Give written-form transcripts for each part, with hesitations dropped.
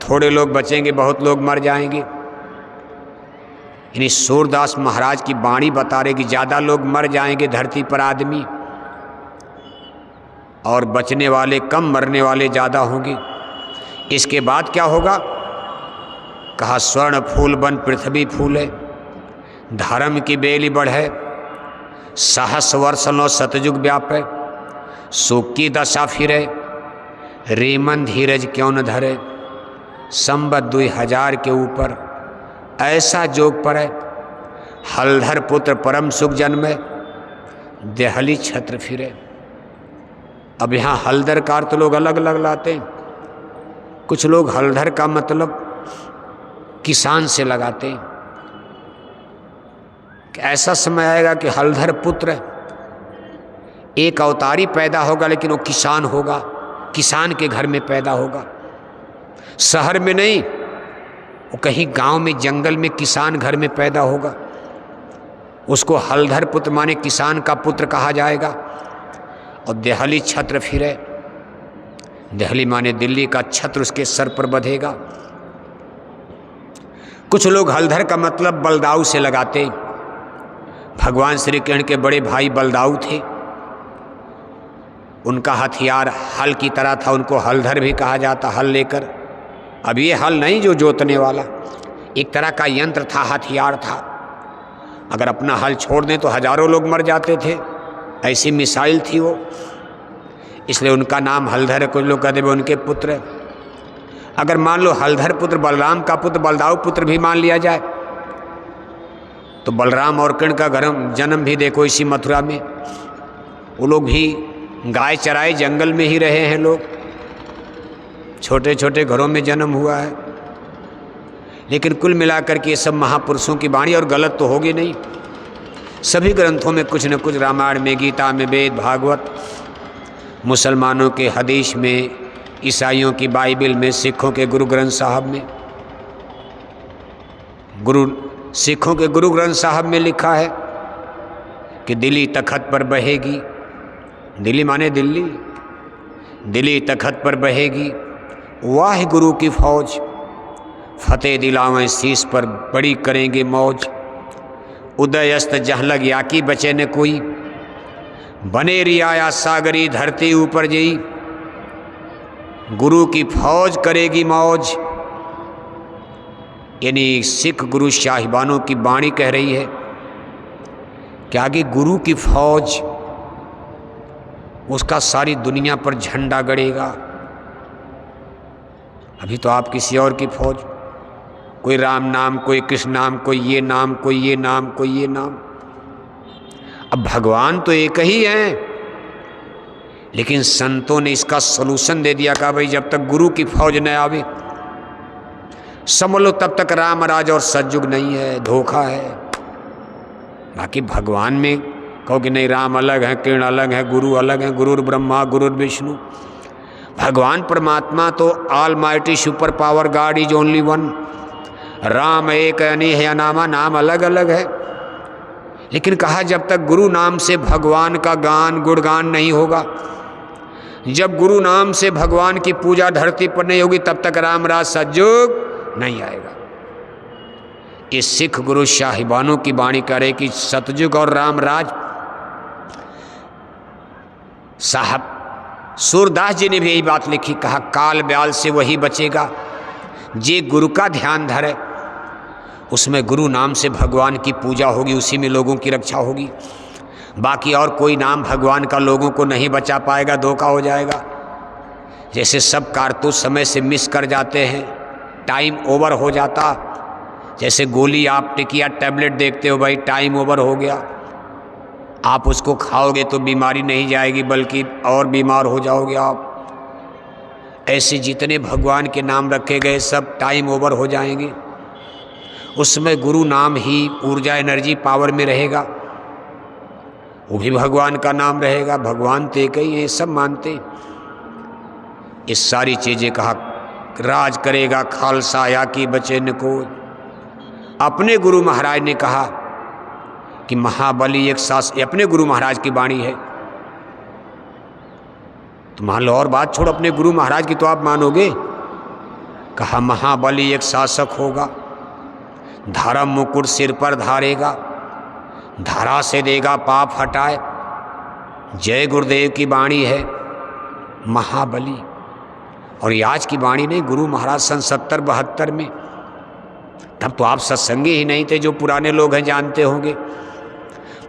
थोड़े लोग बचेंगे, बहुत लोग मर जाएंगे। यानी सूरदास महाराज की वाणी बता रहे कि ज़्यादा लोग मर जाएंगे धरती पर आदमी, और बचने वाले कम, मरने वाले ज़्यादा होंगे। इसके बाद क्या होगा? कहा स्वर्ण फूल बन पृथ्वी फूले, धर्म की बेली बढ़े, सहस वर्ष नो सतयुग व्यापे, सुख की दशा फिरे, रीमन धीरज क्यों न धरे, संबत 2000 के ऊपर ऐसा जोग पड़े, हलधर पुत्र परम सुख जन्मे, देहली छत्र फिरे। अब यहाँ हलधर का अर्थ लोग अलग अलग लाते हैं। कुछ लोग हलधर का मतलब किसान से लगाते हैं कि ऐसा समय आएगा कि हलधर पुत्र एक अवतारी पैदा होगा, लेकिन वो किसान होगा, किसान के घर में पैदा होगा, शहर में नहीं, वो कहीं गांव में जंगल में किसान घर में पैदा होगा। उसको हलधर पुत्र माने किसान का पुत्र कहा जाएगा। और देहली छत्र फिरे, देहली माने दिल्ली का छत्र उसके सर पर बंधेगा। कुछ लोग हलधर का मतलब बलदाऊ से लगाते। भगवान श्री कृष्ण के बड़े भाई बलदाऊ थे, उनका हथियार हल की तरह था, उनको हलधर भी कहा जाता, हल लेकर। अब ये हल नहीं जो जोतने वाला, एक तरह का यंत्र था, हथियार था। अगर अपना हल छोड़ दें तो हजारों लोग मर जाते थे, ऐसी मिसाइल थी वो, इसलिए उनका नाम हलधर है। कुछ लोग कहते हैं उनके पुत्र। अगर मान लो हलधर पुत्र बलराम का पुत्र बलदाऊ पुत्र भी मान लिया जाए, तो बलराम और कृष्ण का जन्म भी देखो इसी मथुरा में। वो लोग भी गाय चराए जंगल में ही रहे हैं लोग, छोटे छोटे घरों में जन्म हुआ है। लेकिन कुल मिलाकर के ये सब महापुरुषों की वाणी, और गलत तो होगी नहीं। सभी ग्रंथों में कुछ न कुछ, रामायण में, गीता में, वेद, भागवत, मुसलमानों के हदीस में, ईसाइयों की बाइबल में, सिखों के गुरु ग्रंथ साहब में, सिखों के गुरु ग्रंथ साहब में लिखा है कि दिल्ली तखत पर बहेगी, दिल्ली माने दिल्ली, दिल्ली तखत पर बहेगी वाह गुरु की फौज, फतेह दिलावें शीश पर बड़ी करेंगे मौज, उदयस्त जहाँ लग याकी बचे न कोई, बने रियाया सागरी धरती ऊपर जई, गुरु की फौज करेगी मौज। यानी सिख गुरु साहिबानों की वाणी कह रही है कि आगे गुरु की फौज, उसका सारी दुनिया पर झंडा गड़ेगा। अभी तो आप किसी और की फौज, कोई राम नाम, कोई कृष्ण नाम, कोई ये नाम, कोई ये नाम, कोई ये नाम। अब भगवान तो एक ही है, लेकिन संतों ने इसका सलूशन दे दिया, कहा भाई जब तक गुरु की फौज न आवे समझ लो तब तक राम राज और सतयुग नहीं है, धोखा है। बाकी भगवान में कहो कि नहीं, राम अलग है, कृष्ण अलग है, गुरु अलग है, गुरुर ब्रह्मा गुरुर विष्णु। भगवान परमात्मा तो all mighty super power God is only one. Ram एक अनेक है अनामा, नाम अलग अलग है, लेकिन कहा जब तक गुरु नाम से भगवान का गान गुणगान नहीं होगा, जब गुरु नाम से भगवान की पूजा धरती पर नहीं होगी, तब तक राम राज सतयुग नहीं आएगा। ये सिख गुरु साहिबानों की वाणी करे कि सतयुग और राम राज। साहब सूरदास जी ने भी यही बात लिखी, कहा काल ब्याल से वही बचेगा जे गुरु का ध्यान धरे। उसमें गुरु नाम से भगवान की पूजा होगी, उसी में लोगों की रक्षा होगी। बाकी और कोई नाम भगवान का लोगों को नहीं बचा पाएगा, धोखा हो जाएगा। जैसे सब कारतूस समय से मिस कर जाते हैं, टाइम ओवर हो जाता। जैसे गोली आप टिकिया टैबलेट देखते हो, भाई टाइम ओवर हो गया, आप उसको खाओगे तो बीमारी नहीं जाएगी बल्कि और बीमार हो जाओगे आप। ऐसे जितने भगवान के नाम रखे गए सब टाइम ओवर हो जाएंगे। उसमें गुरु नाम ही ऊर्जा, एनर्जी, पावर में रहेगा, वो भी भगवान का नाम रहेगा। भगवान तो एक ही है, सब मानते। ये सारी चीज़ें कहा राज करेगा खालसा या कि बचे न को। अपने गुरु महाराज ने कहा कि महाबली एक सास, अपने गुरु महाराज की वाणी है। तो मान लो, और बात छोड़, अपने गुरु महाराज की तो आप मानोगे, कहा महाबली एक शासक होगा, धर्म मुकुट सिर पर धारेगा, धरा से देगा पाप हटाए। जय गुरुदेव की वाणी है महाबली। और ये आज की वाणी नहीं, गुरु महाराज सन 70-72 में। तब तो आप सत्संगी ही नहीं थे, जो पुराने लोग हैं जानते होंगे।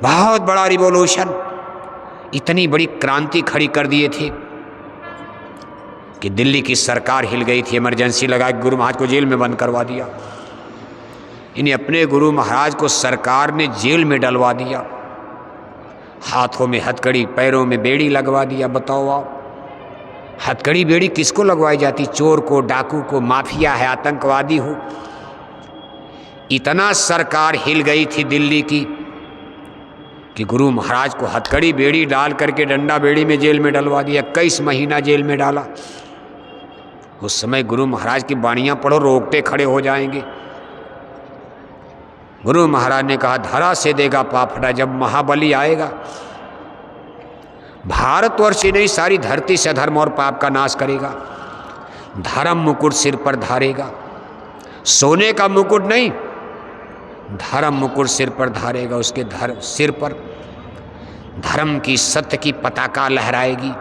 बहुत बड़ा रिवॉल्यूशन, इतनी बड़ी क्रांति खड़ी कर दिए थे कि दिल्ली की सरकार हिल गई थी। इमरजेंसी लगा के गुरु महाराज को जेल में बंद करवा दिया। इन्हें अपने गुरु महाराज को सरकार ने जेल में डलवा दिया, हाथों में हथकड़ी, पैरों में बेड़ी लगवा दिया। बताओ आप, हथकड़ी बेड़ी किसको लगवाई जाती? चोर को, डाकू को, माफिया है, आतंकवादी हो। इतना सरकार हिल गई थी दिल्ली की कि गुरु महाराज को हथकड़ी बेड़ी डाल करके डंडा बेड़ी में जेल में डलवा दिया। 21 महीना जेल में डाला। उस समय गुरु महाराज की वाणियां पढ़ो, रोकटे खड़े हो जाएंगे। गुरु महाराज ने कहा धरा से देगा पाप हटा। जब महाबली आएगा, भारतवर्ष ही नहीं सारी धरती से धर्म और पाप का नाश करेगा। धर्म मुकुट सिर पर धारेगा, सोने का मुकुट नहीं, धर्म मुकुट सिर पर धारेगा। उसके सिर पर धर्म की, सत्य की पताका लहराएगी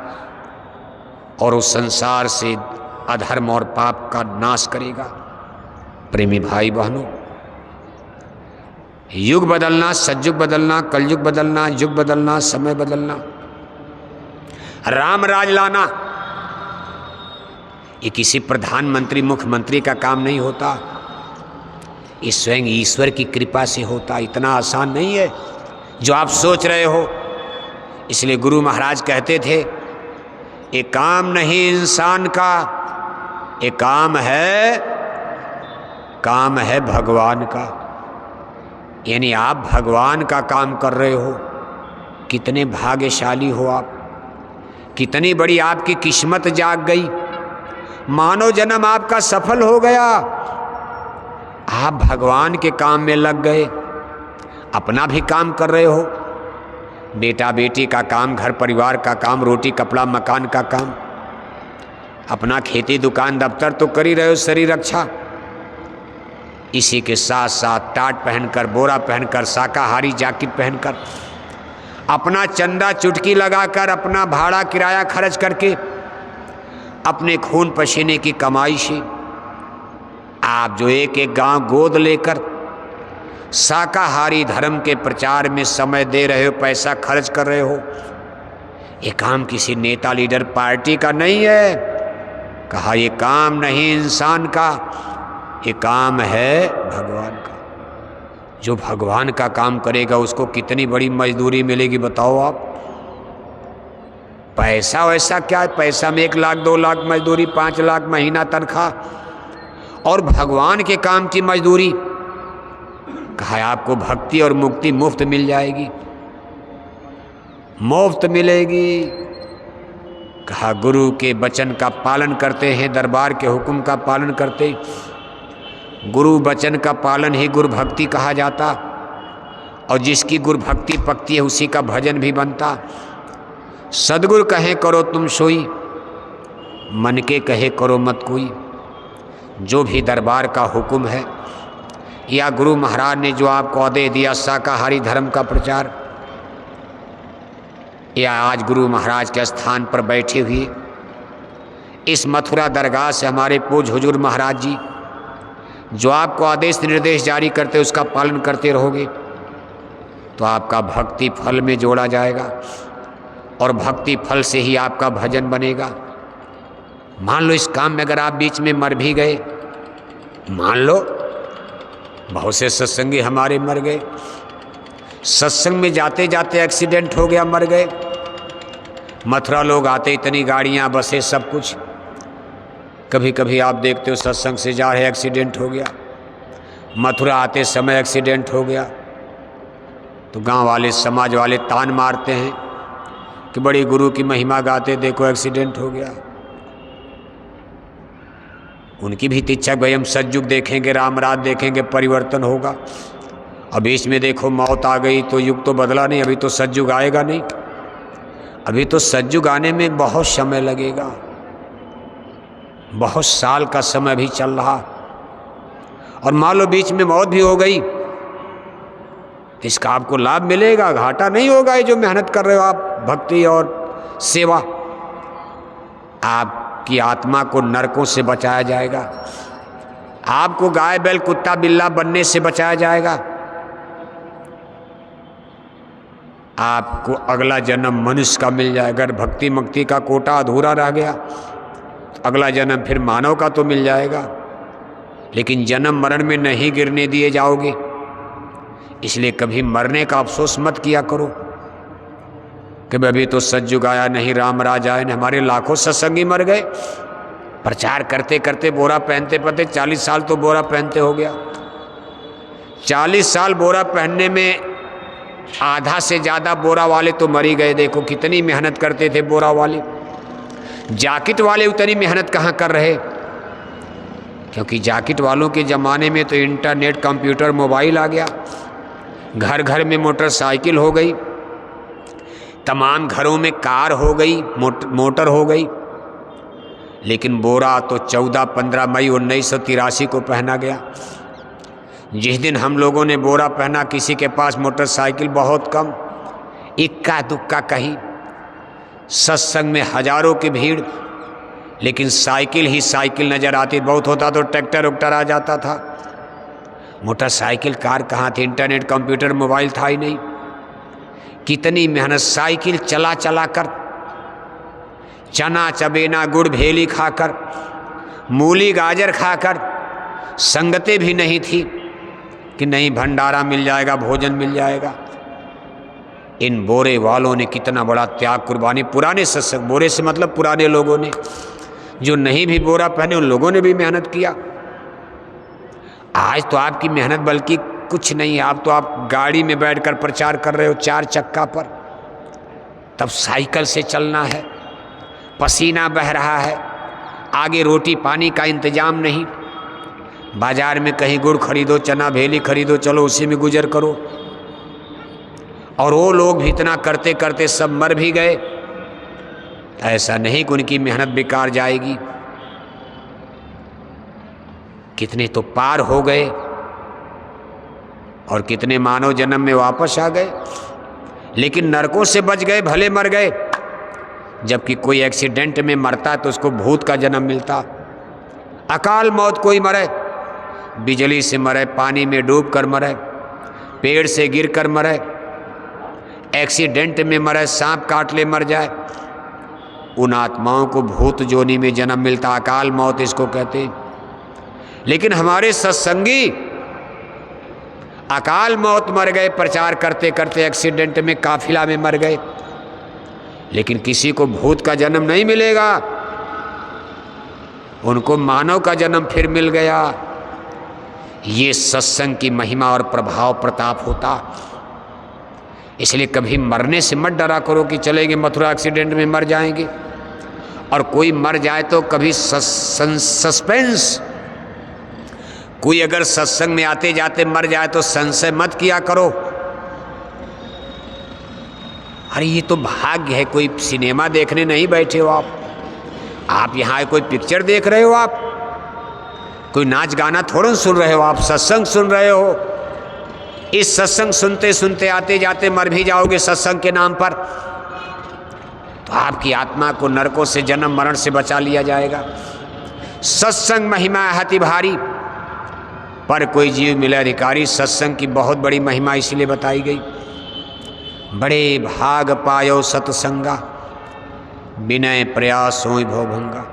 और उस संसार से अधर्म और पाप का नाश करेगा। प्रेमी भाई बहनों, युग बदलना, सतयुग बदलना, कलयुग बदलना, युग बदलना, समय बदलना, राम राज लाना, ये किसी प्रधानमंत्री मुख्यमंत्री का काम नहीं होता। ये स्वयं ईश्वर की कृपा से होता। इतना आसान नहीं है जो आप सोच रहे हो। इसलिए गुरु महाराज कहते थे, ये काम नहीं इंसान का, ये काम है भगवान का। यानी आप भगवान का काम कर रहे हो। कितने भाग्यशाली हो आप, कितनी बड़ी आपकी किस्मत जाग गई। मानव जन्म आपका सफल हो गया। आप भगवान के काम में लग गए, अपना भी काम कर रहे हो। बेटा बेटी का काम, घर परिवार का काम, रोटी कपड़ा मकान का काम, अपना खेती दुकान दफ्तर तो कर ही रहे हो, शरीर रक्षा। इसी के साथ साथ टाट पहनकर, बोरा पहनकर, शाकाहारी जैकेट पहनकर, अपना चंदा चुटकी लगाकर, अपना भाड़ा किराया खर्च करके, अपने खून पसीने की कमाई से आप जो एक एक गांव गोद लेकर शाकाहारी धर्म के प्रचार में समय दे रहे हो, पैसा खर्च कर रहे हो, ये काम किसी नेता लीडर पार्टी का नहीं है। कहा ये काम नहीं इंसान का, ये काम है भगवान का। जो भगवान का काम करेगा उसको कितनी बड़ी मजदूरी मिलेगी बताओ आप। पैसा वैसा क्या है, पैसा में 1 लाख 2 लाख मजदूरी, 5 लाख महीना तनख्वाह। और भगवान के काम की मजदूरी, कहा आपको भक्ति और मुक्ति मुफ्त मिल जाएगी, मुफ्त मिलेगी। कहा गुरु के वचन का पालन करते हैं, दरबार के हुक्म का पालन करते। गुरु वचन का पालन ही गुरु भक्ति कहा जाता। और जिसकी गुरु भक्ति पकती है उसी का भजन भी बनता। सदगुरु कहे करो तुम सोई, मन के कहे करो मत कोई। जो भी दरबार का हुक्म है या गुरु महाराज ने जो आपको आदेश दिया शाकाहारी धर्म का प्रचार, या आज गुरु महाराज के स्थान पर बैठे हुए इस मथुरा दरगाह से हमारे पूज्य हुजूर महाराज जी जो आपको आदेश निर्देश जारी करते उसका पालन करते रहोगे तो आपका भक्ति फल में जोड़ा जाएगा और भक्ति फल से ही आपका भजन बनेगा। मान लो इस काम में अगर आप बीच में मर भी गए, मान लो बहुत से सत्संगी हमारे मर गए, सत्संग में जाते जाते एक्सीडेंट हो गया, मर गए। मथुरा लोग आते, इतनी गाड़ियाँ बसें सब कुछ, कभी कभी आप देखते हो सत्संग से जा रहे एक्सीडेंट हो गया, मथुरा आते समय एक्सीडेंट हो गया, तो गांव वाले समाज वाले तान मारते हैं कि बड़ी गुरु की महिमा गाते, देखो एक्सीडेंट हो गया। उनकी भी इच्छा भाई हम सतयुग देखेंगे, राम राज देखेंगे, परिवर्तन होगा। अब इसमें देखो मौत आ गई तो युग तो बदला नहीं, अभी तो सतयुग आएगा नहीं, अभी तो सतयुग आने में बहुत समय लगेगा, बहुत साल का समय भी चल रहा, और मान लो बीच में मौत भी हो गई, इसका आपको लाभ मिलेगा, घाटा नहीं होगा। ये जो मेहनत कर रहे हो आप भक्ति और सेवा, आपकी आत्मा को नरकों से बचाया जाएगा, आपको गाय बैल कुत्ता बिल्ला बनने से बचाया जाएगा, आपको अगला जन्म मनुष्य का मिल जाएगा। अगर भक्ति मुक्ति का कोटा अधूरा रह गया तो अगला जन्म फिर मानव का तो मिल जाएगा, लेकिन जन्म मरण में नहीं गिरने दिए जाओगे। इसलिए कभी मरने का अफसोस मत किया करो कि अभी तो सतयुग आया नहीं, राम राज आए नहीं। हमारे लाखों सत्संगी मर गए प्रचार करते करते, बोरा पहनते पहनते 40 साल तो बोरा पहनते हो गया। 40 साल बोरा पहनने में आधा से ज़्यादा बोरा वाले तो मर ही गए। देखो कितनी मेहनत करते थे बोरा वाले, जैकेट वाले उतनी मेहनत कहाँ कर रहे, क्योंकि जैकेट वालों के ज़माने में तो इंटरनेट, कंप्यूटर, मोबाइल आ गया, घर घर में मोटरसाइकिल हो गई, तमाम घरों में कार हो गई, मोटर हो गई। लेकिन बोरा तो 14-15 मई 1983 को पहना गया। जिस दिन हम लोगों ने बोरा पहना, किसी के पास मोटरसाइकिल बहुत कम, इक्का दुक्का कहीं, सत्संग में हजारों की भीड़, लेकिन साइकिल ही साइकिल नज़र आती। बहुत होता तो ट्रैक्टर उक्टर आ जाता था, मोटरसाइकिल कार कहाँ थी, इंटरनेट कंप्यूटर मोबाइल था ही नहीं। कितनी मेहनत, साइकिल चला चला कर, चना चबेना गुड़ भेली खाकर, मूली गाजर खाकर, संगतें भी नहीं थी कि नहीं भंडारा मिल जाएगा, भोजन मिल जाएगा। इन बोरे वालों ने कितना बड़ा त्याग, कुर्बानी, पुराने सत्संग, बोरे से मतलब पुराने लोगों ने, जो नहीं भी बोरा पहने उन लोगों ने भी मेहनत किया। आज तो आपकी मेहनत बल्कि कुछ नहीं है, आप गाड़ी में बैठकर प्रचार कर रहे हो 4 चक्का पर, तब साइकिल से चलना है, पसीना बह रहा है, आगे रोटी पानी का इंतजाम नहीं, बाजार में कहीं गुड़ खरीदो, चना भेली खरीदो, चलो उसी में गुजर करो। और वो लोग भी इतना करते करते सब मर भी गए। ऐसा नहीं कि उनकी मेहनत बेकार जाएगी, कितने तो पार हो गए और कितने मानव जन्म में वापस आ गए, लेकिन नरकों से बच गए, भले मर गए। जबकि कोई एक्सीडेंट में मरता है तो उसको भूत का जन्म मिलता, अकाल मौत कोई मरे, बिजली से मरे, पानी में डूब कर मरे, पेड़ से गिर कर मरे, एक्सीडेंट में मरे, सांप काट ले मर जाए, उन आत्माओं को भूत जोनी में जन्म मिलता, अकाल मौत इसको कहते हैं। लेकिन हमारे सत्संगी अकाल मौत मर गए, प्रचार करते करते एक्सीडेंट में, काफिला में मर गए, लेकिन किसी को भूत का जन्म नहीं मिलेगा, उनको मानव का जन्म फिर मिल गया। ये सत्संग की महिमा और प्रभाव प्रताप होता। इसलिए कभी मरने से मत डरा करो कि चलेंगे मथुरा, एक्सीडेंट में मर जाएंगे। और कोई मर जाए तो कभी सस्पेंस, कोई अगर सत्संग में आते जाते मर जाए तो संशय मत किया करो, अरे ये तो भाग्य है, कोई सिनेमा देखने नहीं बैठे हो आप यहाँ कोई पिक्चर देख रहे हो, आप कोई नाच गाना थोड़ा सुन रहे हो, आप सत्संग सुन रहे हो। इस सत्संग सुनते सुनते आते जाते मर भी जाओगे सत्संग के नाम पर, तो आपकी आत्मा को नरकों से, जन्म मरण से बचा लिया जाएगा। सत्संग महिमा अति भारी, पर कोई जीव मिले अधिकारी। सत्संग की बहुत बड़ी महिमा इसलिए बताई गई, बड़े भाग पायो सत्संगा, विनय प्रयास होई भवभंगा।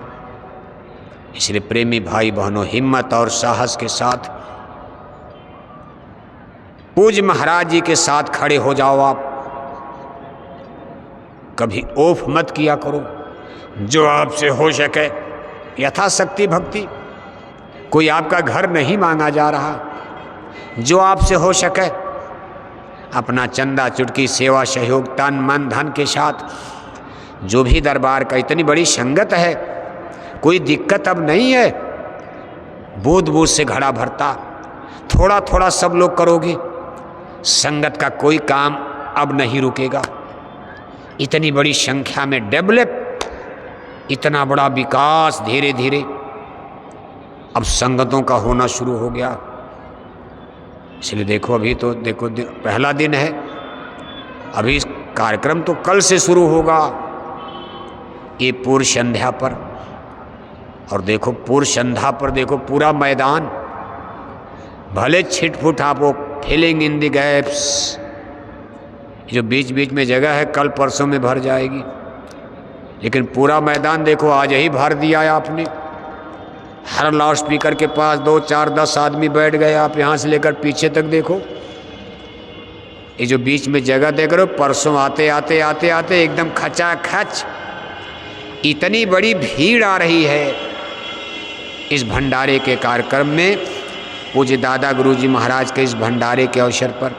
इसलिए प्रेमी भाई बहनों, हिम्मत और साहस के साथ पूज्य महाराज जी के साथ खड़े हो जाओ। आप कभी ओफ मत किया करो, जो आपसे हो सके यथाशक्ति भक्ति। कोई आपका घर नहीं मांगा जा रहा, जो आपसे हो सके अपना चंदा चुटकी सेवा सहयोग तन मन धन के साथ, जो भी दरबार का, इतनी बड़ी संगत है, कोई दिक्कत अब नहीं है, बूंद बूंद से घड़ा भरता, थोड़ा थोड़ा सब लोग करोगे, संगत का कोई काम अब नहीं रुकेगा। इतनी बड़ी संख्या में डेवलप, इतना बड़ा विकास धीरे धीरे अब संगतों का होना शुरू हो गया। इसलिए देखो अभी तो देखो पहला दिन है, अभी कार्यक्रम तो कल से शुरू होगा ये पूर्व संध्या पर। और देखो पूर्व संध्या पर देखो पूरा मैदान, भले छिटफुट आप वो फिलिंग इन द गैप्स, जो बीच बीच में जगह है कल परसों में भर जाएगी, लेकिन पूरा मैदान देखो आज ही भर दिया है आपने। हर लाउड स्पीकर के पास 2, 4, 10 आदमी बैठ गए। आप यहाँ से लेकर पीछे तक देखो, ये जो बीच में जगह देख रहे हो, परसों आते आते आते आते एकदम खचाखच इतनी बड़ी भीड़ आ रही है इस भंडारे के कार्यक्रम में। पूज्य दादा गुरुजी महाराज के इस भंडारे के अवसर पर